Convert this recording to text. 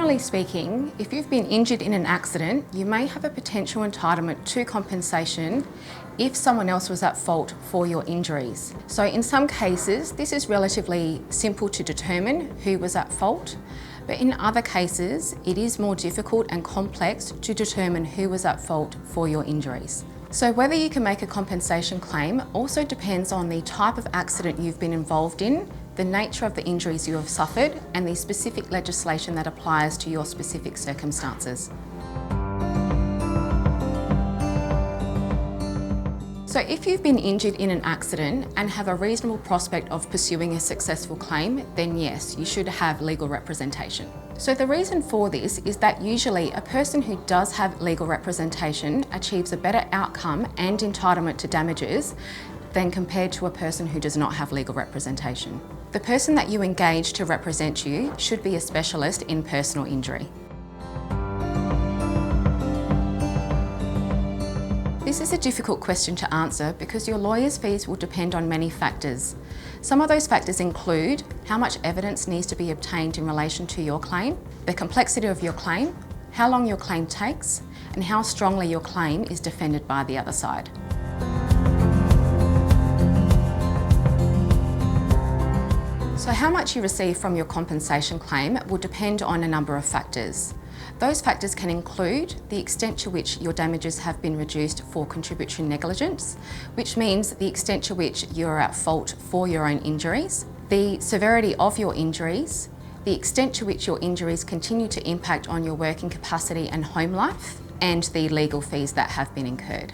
Generally speaking, if you've been injured in an accident, you may have a potential entitlement to compensation if someone else was at fault for your injuries. So in some cases, this is relatively simple to determine who was at fault, but in other cases, it is more difficult and complex to determine who was at fault for your injuries. So whether you can make a compensation claim also depends on the type of accident you've been involved in, the nature of the injuries you have suffered, and the specific legislation that applies to your specific circumstances. So if you've been injured in an accident and have a reasonable prospect of pursuing a successful claim, then yes, you should have legal representation. So the reason for this is that usually a person who does have legal representation achieves a better outcome and entitlement to damages than compared to a person who does not have legal representation. The person that you engage to represent you should be a specialist in personal injury. This is a difficult question to answer because your lawyer's fees will depend on many factors. Some of those factors include how much evidence needs to be obtained in relation to your claim, the complexity of your claim, how long your claim takes, and how strongly your claim is defended by the other side. So how much you receive from your compensation claim will depend on a number of factors. Those factors can include the extent to which your damages have been reduced for contributory negligence, which means the extent to which you are at fault for your own injuries, the severity of your injuries, the extent to which your injuries continue to impact on your working capacity and home life, and the legal fees that have been incurred.